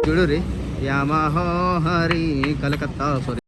చూడురి యామహో Hari Calcutta saree.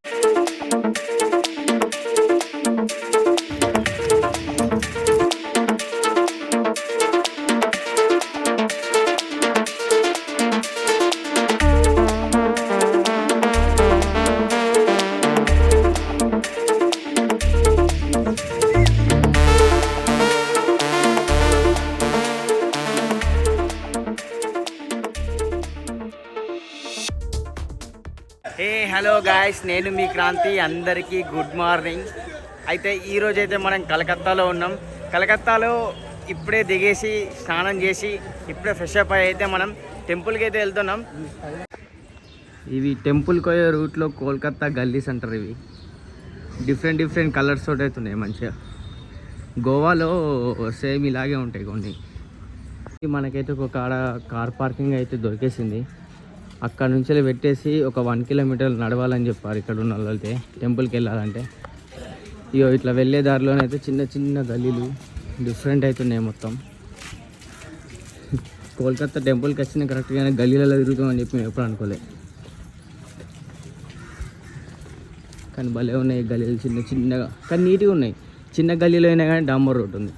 Hello guys, నేను మీ క్రాంతి. అందరికీ గుడ్ మార్నింగ్. అయితే ఈరోజు అయితే మనం కలకత్తాలో ఉన్నాం. కలకత్తాలో ఇప్పుడే దిగేసి స్నానం చేసి ఇప్పుడే ఫ్రెష్ అప్ అయితే మనం టెంపుల్కి అయితే వెళ్తున్నాం. ఇవి టెంపుల్కి పోయే రూట్లో కోల్కత్తా గల్లీస్ అంటారు. ఇవి డిఫరెంట్ కలర్స్ తోటి అయితే ఉన్నాయి. మంచిగా గోవాలో సేమ్ ఇలాగే ఉంటాయి కొన్ని. మనకైతే ఒక కార్ పార్కింగ్ అయితే దొరికేసింది. అక్కడ నుంచి పెట్టేసి ఒక 1 కిలోమీటర్ నడవాలని చెప్పారు ఇక్కడ ఉన్న వాళ్ళైతే టెంపుల్కి వెళ్ళాలంటే. ఇగో ఇట్లా వెళ్ళే దారిలోనైతే చిన్న గల్లీలు డిఫరెంట్ అవుతున్నాయి మొత్తం. కోల్కత్తా టెంపుల్కి వచ్చిన కరెక్ట్గానే గల్లీలలో తిరుగుతామని చెప్పి మేము ఎప్పుడు అనుకోలే. కానీ భలే ఉన్నాయి గల్లీలు, చిన్నగా కానీ నీట్గా ఉన్నాయి. చిన్న గల్లీలో అయినా కానీ డాంబర్ రోడ్ ఉంది.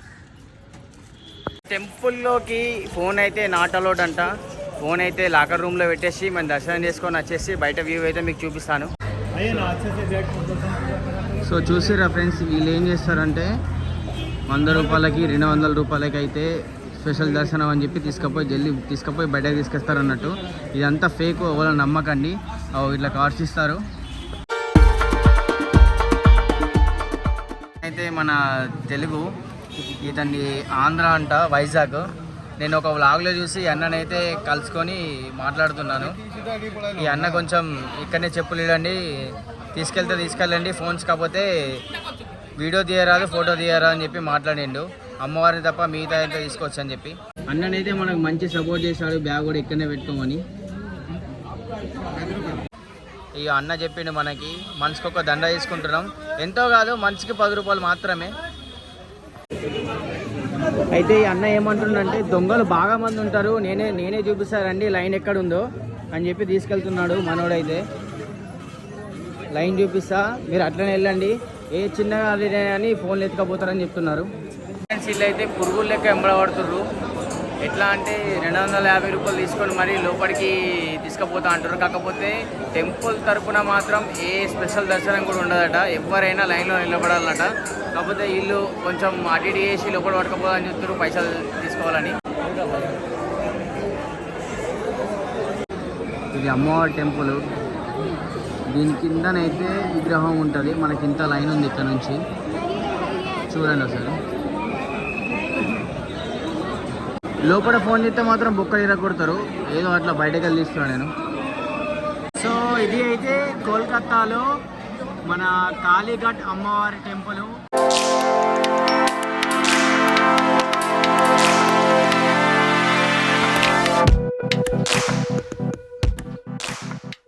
టెంపుల్లోకి ఫోన్ అయితే నాట్ అలౌడ్ అంట. ఫోన్ అయితే లాకర్ రూమ్లో పెట్టేసి మనం దర్శనం చేసుకొని వచ్చేసి బయట వ్యూ అయితే మీకు చూపిస్తాను. సో చూసిరా ఫ్రెండ్స్, వీళ్ళు ఏం చేస్తారంటే 100 రూపాయలకి 200 రూపాయలకి అయితే స్పెషల్ దర్శనం అని చెప్పి తీసుకుపోయి బయటకు తీసుకొస్తారు అన్నట్టు. ఇదంతా ఫేక్, ఎవరో నమ్మకండి. ఇట్లా కార్డ్స్ ఇస్తారు. అయితే మన తెలుగు, ఇతన్ని ఆంధ్ర అంట, వైజాగ్. నేను ఒక వ్లాగ్లో చూసి అన్ననైతే కలుసుకొని మాట్లాడుతున్నాను. ఈ అన్న కొంచెం ఇక్కడనే చెప్పులు ఇవ్వండి, తీసుకెళ్ళండి, ఫోన్స్ కాకపోతే వీడియో తీయరాదు, ఫోటో తీయరాదు అని చెప్పి మాట్లాడిండు. అమ్మవారిని తప్ప మిగతా అయితే తీసుకోవచ్చు అని చెప్పి అన్ననైతే మనకు మంచి సపోర్ట్ చేశాడు. బ్యాగ్ కూడా ఇక్కడనే పెట్టుకోమని. ఇక అన్న చెప్పిండు మనకి మనిషికి ఒక దండ తీసుకుంటున్నాం. ఎంతో కాదు, మనిషికి 10 రూపాయలు మాత్రమే. అయితే ఈ అన్న ఏమంటుండంటే దొంగలు బాగా మంది ఉంటారు, నేనే చూపిస్తారండి లైన్ ఎక్కడుందో అని చెప్పి తీసుకెళ్తున్నాడు మనోడైతే. లైన్ చూపిస్తా, మీరు అట్లనే వెళ్ళండి, ఏ చిన్నగా అని ఫోన్లు ఎత్తుకపోతారని చెప్తున్నారు. వీళ్ళు అయితే పురుగులు లెక్క ఎంబడబడుతుర్రు. ఎట్లా అంటే 250 రూపాయలు తీసుకొని మరి లోపలికి తీసుకుపోతా అంటారు. కాకపోతే టెంపుల్ తరపున మాత్రం ఏ స్పెషల్ దర్శనం కూడా ఉండదట. ఎవరైనా లైన్లో నిలబడాలట. కాకపోతే వీళ్ళు కొంచెం అటు చేసి లోపల పట్టుకపోదని చెప్తారు, పైసలు తీసుకోవాలని. ఇది అమ్మవారి టెంపుల్. దీని కిందనైతే విగ్రహం ఉంటుంది. మనకి ఇంత లైన్ ఉంది ఇక్కడ నుంచి, చూడండి ఒకసారి. లోపల ఫోన్ చేస్తే మాత్రం బొక్కలు ఇరగొడతారు. ఏదో అట్లా బయటకు వెళ్ళి తీస్తున్నాను నేను. సో ఇది అయితే కోల్కత్తాలో మన కాళీఘాట్ అమ్మవారి టెంపుల్.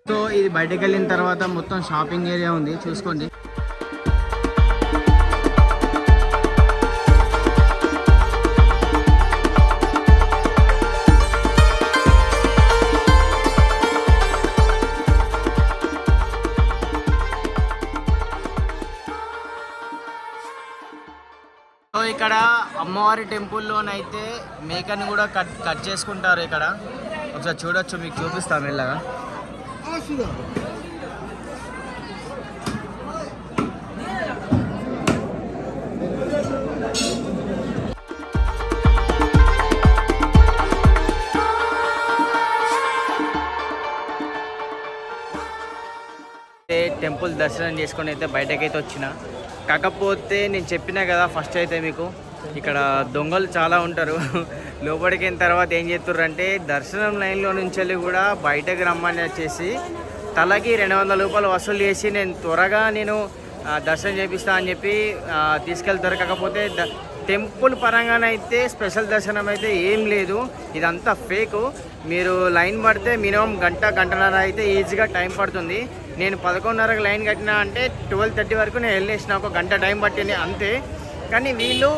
సో ఇది బయటకు వెళ్ళిన తర్వాత మొత్తం షాపింగ్ ఏరియా ఉంది, చూసుకోండి. ఇక్కడ అమ్మవారి టెంపుల్లోనైతే మేకని కూడా కట్ చేసుకుంటారు. ఇక్కడ ఒకసారి చూడొచ్చు, మీకు చూపిస్తాం మెల్లగా. టెంపుల్ దర్శనం చేసుకొని అయితే బయటకైతే వచ్చిన. కాకపోతే నేను చెప్పినా కదా ఫస్ట్ అయితే మీకు, ఇక్కడ దొంగలు చాలా ఉంటారు. లోపలికి అయిన తర్వాత ఏం చేస్తుర్రు అంటే దర్శనం లైన్లో నుంచి వెళ్ళి కూడా బయటకు రమ్మని వచ్చేసి తలకి 200 రూపాయలు వసూలు చేసి నేను త్వరగా దర్శనం చేపిస్తా అని చెప్పి తీసుకెళ్తారు. కాకపోతే టెంపుల్ పరంగానైతే స్పెషల్ దర్శనం అయితే ఏం లేదు, ఇదంతా ఫేకు. మీరు లైన్ పడితే మినిమం గంటన్నర అయితే ఈజీగా టైం పడుతుంది. నేను 11:30కి లైన్ కట్టినా అంటే 12:30 వరకు నేను వెళ్ళేసిన, ఒక గంట టైం పట్టింది అంతే. కానీ వీళ్ళు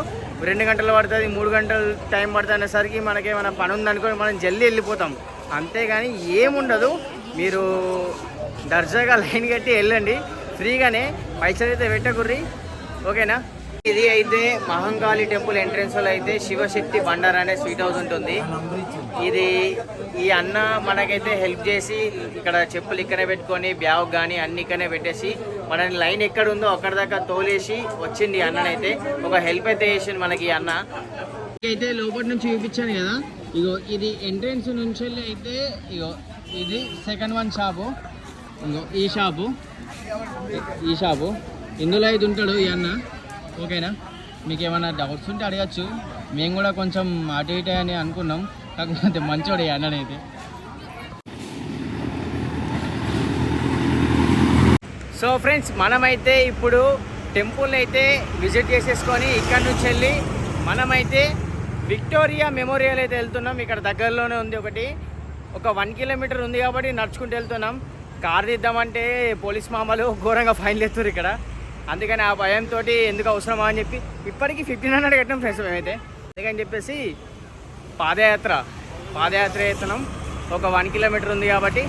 2 గంటలు పడుతుంది, 3 గంటలు టైం పడుతుంది అనేసరికి మనకేమైనా పని ఉందనుకో మనం జల్దీ వెళ్ళిపోతాం. అంతేగాని ఏముండదు, మీరు దర్జాగా లైన్ కట్టి వెళ్ళండి, ఫ్రీగానే, పైసలు అయితే పెట్టకుర్రి, ఓకేనా. ఇది అయితే మహంకాళి టెంపుల్ ఎంట్రెన్స్లో అయితే శివశక్తి బండార్ అనే స్వీట్ హౌస్ ఉంటుంది. ఇది ఈ అన్న మనకైతే హెల్ప్ చేసి ఇక్కడ చెప్పులు ఇక్కడనే పెట్టుకొని బ్యాగ్ కానీ అన్ని ఇక్కడనే పెట్టేసి మనని లైన్ ఎక్కడ ఉందో అక్కడ దాకా తోలేసి వచ్చింది అన్ననైతే. ఒక హెల్ప్ అయితే చేసింది మనకి ఈ అన్న. అయితే లోపల నుంచి చూపించాను కదా, ఇగో ఇది ఎంట్రెన్స్ నుంచి అయితే ఇగో ఇది సెకండ్ వన్ షాపు, ఇంకో ఈ షాపు ఇందులో అయితే ఉంటాడు ఈ అన్న, ఓకేనా. మీకు ఏమైనా డౌట్స్ ఉంటే అడగచ్చు, మేము కూడా కొంచెం అటు ఇటు అని అనుకున్నాం, కాకపోతే మంచోడు ఈ అన్ననైతే. సో ఫ్రెండ్స్, మనమైతే ఇప్పుడు టెంపుల్ అయితే విజిట్ చేసేసుకొని ఇక్కడ నుంచి వెళ్ళి మనమైతే విక్టోరియా మెమోరియల్ అయితే వెళ్తున్నాం. ఇక్కడ దగ్గరలోనే ఉంది ఒకటి, ఒక 1 కిలోమీటర్ ఉంది కాబట్టి నడుచుకుంటూ వెళ్తున్నాం. కార్ తీద్దామంటే పోలీస్ మామలు ఘోరంగా ఫైన్లు ఎత్తున్నారు ఇక్కడ, అందుకని ఆ భయంతో ఎందుకు అవసరమా అని చెప్పి ఇప్పటికీ 1500 కట్టినాం ఫ్రెండ్స్ మేమైతే. అందుకని చెప్పేసి పాదయాత్ర చేస్తున్నాం. ఒక 1 కిలోమీటర్ ఉంది కాబట్టి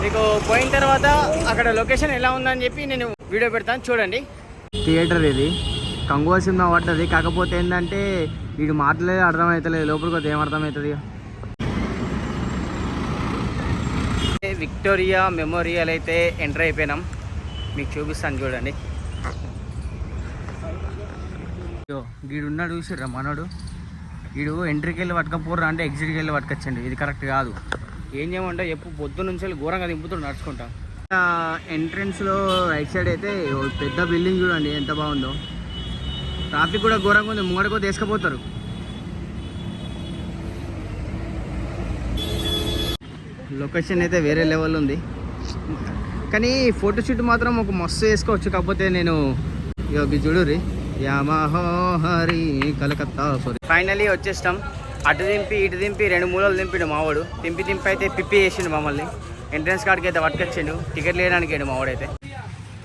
మీకు పోయిన తర్వాత అక్కడ లొకేషన్ ఎలా ఉందని చెప్పి నేను వీడియో పెడతాను, చూడండి. థియేటర్ ఇది కంగువ సినిమా పడ్డది, కాకపోతే ఏంటంటే వీడు మాటలేదు, అర్థమవుతలేదు, లోపలికి వస్తే ఏమర్థమవుతుంది. విక్టోరియా మెమోరియల్ అయితే ఎంటర్ అయిపోయినాం, మీకు చూపిస్తాను చూడండి. వీడు ఉన్నాడు చూసిర్రా మనోడు, వీడు ఎంట్రీకి వెళ్ళి పట్టుకపోర్రా అంటే ఎగ్జిట్కి వెళ్ళి పట్టుకొచ్చండి, ఇది కరెక్ట్ కాదు. ఏం చేయమంటే ఎప్పుడు పొద్దు నుంచి వెళ్ళి ఘోరంగా దింపుతూ నడుచుకుంటాం. ఎంట్రన్స్లో రైట్ సైడ్ అయితే పెద్ద బిల్డింగ్ చూడండి ఎంత బాగుందో, ట్రాఫిక్ కూడా ఘోరంగా ఉంది, ముంగడికో తీసుకుపోతారు. లొకేషన్ అయితే వేరే లెవెల్ ఉంది, కానీ ఫోటోషూట్ మాత్రం ఒక మస్తు వేసుకోవచ్చు. కాకపోతే నేను ఇక చూడుర్రి, యామహోహరి కలకత్తా సారీ. ఫైనలీ వచ్చేస్తాం. అటు దింపి ఇటు దింపి 2 మూలలు దింపిడు మావాడు, దింపి అయితే పిప్పి చేసిండు మమ్మల్ని. ఎంట్రన్స్ కాడికి అయితే పట్టుకొచ్చిండు, టికెట్ లేడానికి వెళ్ళి మావాడైతే.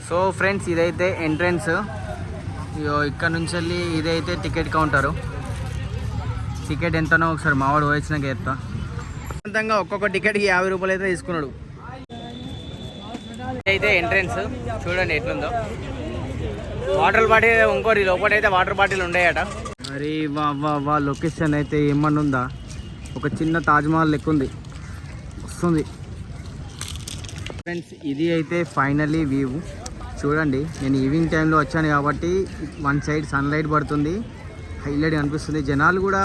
సో ఫ్రెండ్స్, ఇదైతే ఎంట్రన్స్, ఇక్కడ నుంచి వెళ్ళి ఇదైతే టికెట్ కౌంటరు. టికెట్ ఎంతనో ఒకసారి మావాడు వచ్చినాక ఎత్తా. సొంతంగా ఒక్కొక్క టికెట్కి 50 రూపాయలు అయితే తీసుకున్నాడు. అయితే ఎంట్రన్స్ చూడండి ఎట్లుందో. వాటర్ బాటిల్ ఇంకోటి లోపల అయితే వాటర్ బాటిల్ ఉండేయట. మరి వా లొకేషన్ అయితే ఏమన్నా ఉందా, ఒక చిన్న తాజ్మహల్ లెక్క ఉంది, వస్తుంది. ఫ్రెండ్స్, ఇది అయితే ఫైనలీ వ్యూ చూడండి. నేను ఈవినింగ్ టైంలో వచ్చాను కాబట్టి వన్ సైడ్ సన్లైట్ పడుతుంది, హైలైట్ అనిపిస్తుంది. జనాలు కూడా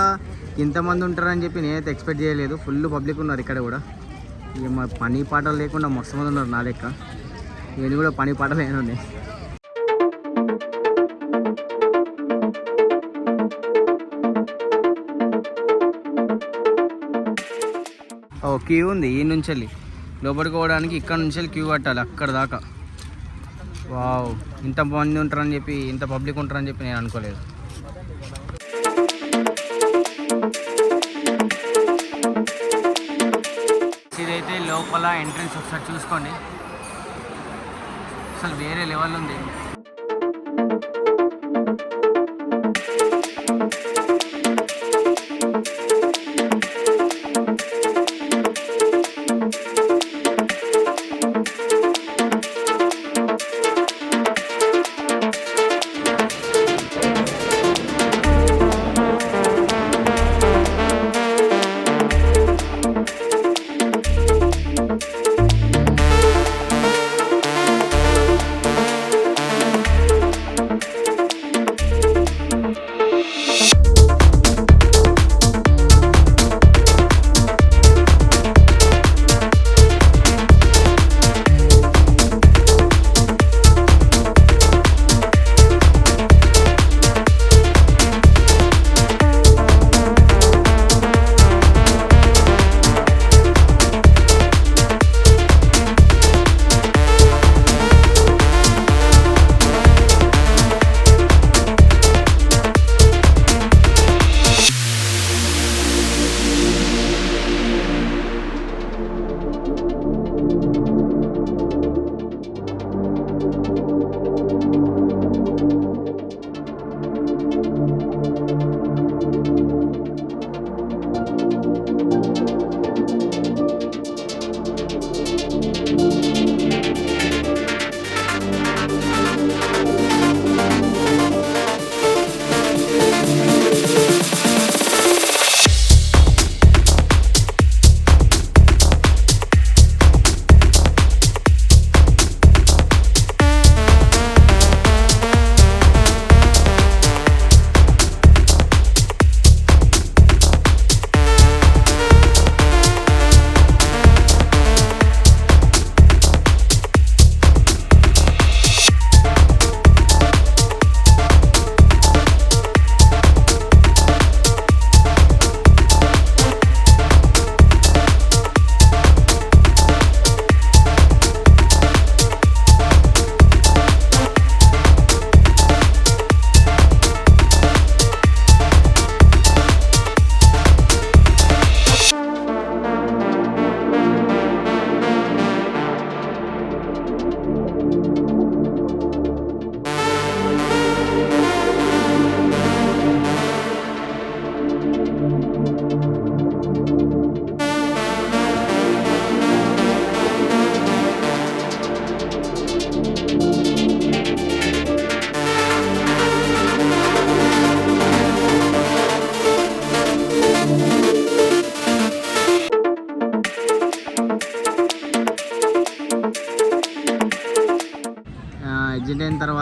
ఇంతమంది ఉంటారని చెప్పి నేనైతే ఎక్స్పెక్ట్ చేయలేదు. ఫుల్ పబ్లిక్ ఉన్నారు ఇక్కడ కూడా. ఇక మా పని పాటలు లేకుండా మస్తు మంది ఉన్నారు నా లెక్క. నేను కూడా పని పాటలు ఏమున్నాయి. క్యూ ఉంది, ఈ నుంచి వెళ్ళి లోపలికి పోవడానికి ఇక్కడ నుంచి వెళ్ళి క్యూ కట్టాలి అక్కడ దాకా. వావ్, ఇంత మంది ఉంటారని చెప్పి, ఇంత పబ్లిక్ ఉంటారని చెప్పి నేను అనుకోలేదు. ఇదైతే లోపల ఎంట్రన్స్ ఒకసారి చూసుకోండి, అసలు వేరే లెవెల్ ఉంది.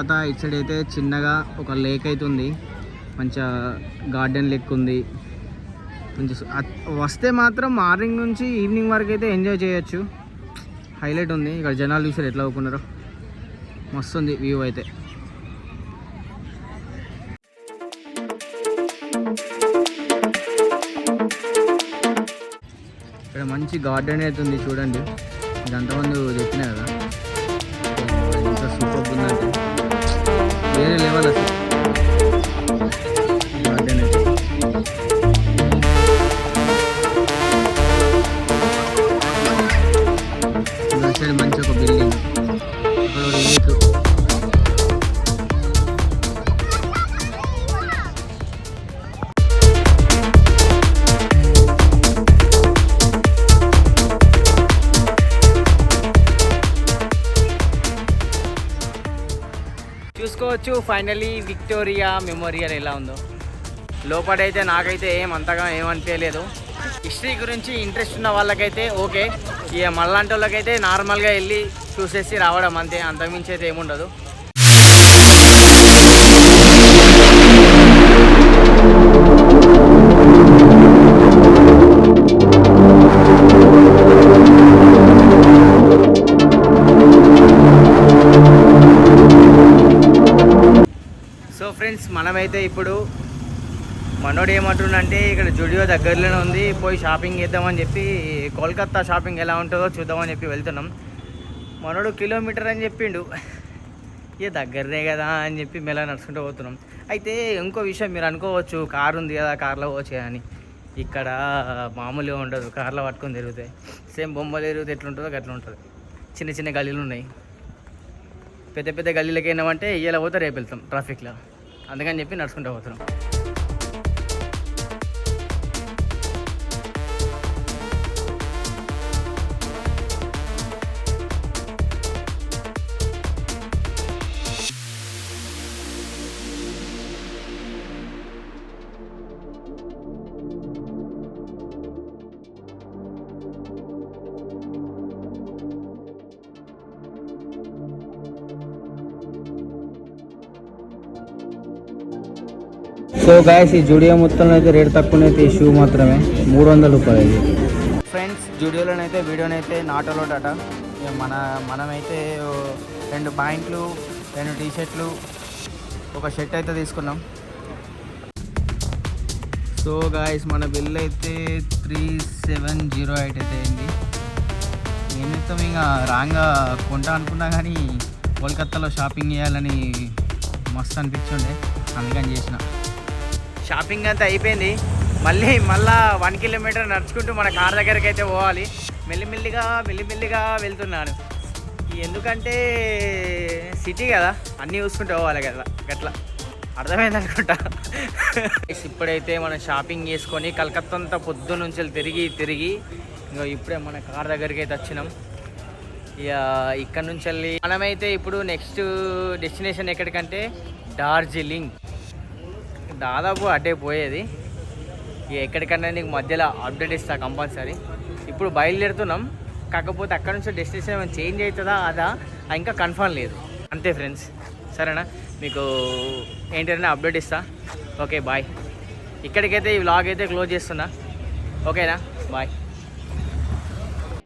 తర్వాత ఇటు సైడ్ అయితే చిన్నగా ఒక లేక్ అయితే ఉంది, మంచిగా గార్డెన్ లెక్ ఉంది. మంచి వస్తే మాత్రం మార్నింగ్ నుంచి ఈవినింగ్ వరకు అయితే ఎంజాయ్ చేయొచ్చు. హైలైట్ ఉంది. ఇక్కడ జనాలు చూసారు ఎట్లా అవుకున్నారో, మస్తు ఉంది వ్యూ అయితే. ఇక్కడ మంచి గార్డెన్ అయితే ఉంది చూడండి. ఇది అంతమంది చెప్పినా కదా, ఇంకా సూపర్ ఉందంటే వేరే లెవెల్ అసలు గార్డెన్ అయితే. సైడ్ మంచి ఒక బిల్డింగ్, ఇక్కడ ఒక లేక్. చూసుకోవచ్చు ఫైనలీ విక్టోరియా మెమోరియల్ ఎలా ఉందో. లోపలైతే నాకైతే అంతగా ఏమనిపించలేదు. హిస్టరీ గురించి ఇంట్రెస్ట్ ఉన్న వాళ్ళకైతే ఓకే, ఇక మళ్ళంటి వాళ్ళకైతే నార్మల్గా వెళ్ళి చూసేసి రావడం అంతే, అంతకుమించి అయితే ఏముండదు. సో ఫ్రెండ్స్, మనమైతే ఇప్పుడు మనోడు ఏమంటుండంటే ఇక్కడ జుడియో దగ్గరలోనే ఉంది, పోయి షాపింగ్ చేద్దామని చెప్పి, కోల్కత్తా షాపింగ్ ఎలా ఉంటుందో చూద్దామని చెప్పి వెళ్తున్నాం. మనోడు కిలోమీటర్ అని చెప్పిండు, ఇక దగ్గరనే కదా అని చెప్పి మెల్ల నడుచుకుంటూ పోతున్నాం. అయితే ఇంకో విషయం మీరు అనుకోవచ్చు, కారు ఉంది కదా కార్లో పోవచ్చే అని. ఇక్కడ మామూలుగా ఉండదు, కార్లో పట్టుకొని తిరుగుతాయి. సేమ్ బొమ్మలు తిరిగితే ఎట్లుంటుందో అట్లా ఉంటుంది. చిన్న చిన్న గల్లీలు ఉన్నాయి, పెద్ద పెద్ద గల్లీలకి ఏమంటే ఇలా పోతే రేపు వెళ్తాం ట్రాఫిక్లో, అందుకని చెప్పి నడుచుకుంటూ పోతున్నాం. సో గాయస్, ఈ జూడియో మొత్తంలో అయితే రేట్ తక్కువ అయితే, ఈ షూ మాత్రమే 300 రూపాయలు. ఫ్రెండ్స్, జూడియోలోనైతే వీడియోనైతే నాట్ అలౌడ్ అట. మనమైతే 2 ప్యాంట్లు, 2 టీషర్ట్లు, ఒక షర్ట్ అయితే తీసుకున్నాం. సో గాయస్, మన బిల్ అయితే 3708 అయితే అయింది. నేనైతే ఇంకా రాంగా కొంటా అనుకున్నా కానీ కోల్కత్తాలో షాపింగ్ చేయాలని మస్తు అనిపించుండే, అందుకని చేసిన. షాపింగ్ అంతా అయిపోయింది. మళ్ళా 1 కిలోమీటర్ నడుచుకుంటూ మన కార్ దగ్గరికి అయితే పోవాలి. మెల్లిమెల్లిగా వెళ్తున్నాను. ఎందుకంటే సిటీ కదా, అన్నీ చూసుకుంటూ పోవాలి కదా, గట్లా అర్థమైంది అనుకుంటా. ఇప్పుడైతే మనం షాపింగ్ చేసుకొని కలకత్తా అంతా పొద్దు నుంచి తిరిగి ఇంకా ఇప్పుడే మన కార్ దగ్గరికి అయితే వచ్చినాం. ఇక ఇక్కడ నుంచి వెళ్ళి మనమైతే ఇప్పుడు నెక్స్ట్ డెస్టినేషన్ ఎక్కడికంటే డార్జిలింగ్. దాదాపు అడ్డే పోయేది. ఇక ఎక్కడికన్నా నీకు మధ్యలో అప్డేట్ ఇస్తా కంపల్సరీ. ఇప్పుడు బయలుదేరుతున్నాం, కాకపోతే అక్కడ నుంచి డెస్టినేషన్ ఏమైనా చేంజ్ అవుతుందా అదా ఇంకా కన్ఫర్మ్ లేదు. అంతే ఫ్రెండ్స్, సరేనా? మీకు ఏంటంటే అప్డేట్ ఇస్తా. Okay bye. ఇక్కడికైతే ఈ వ్లాగ్ అయితే క్లోజ్ చేస్తున్నా. ఓకేనా? బాయ్.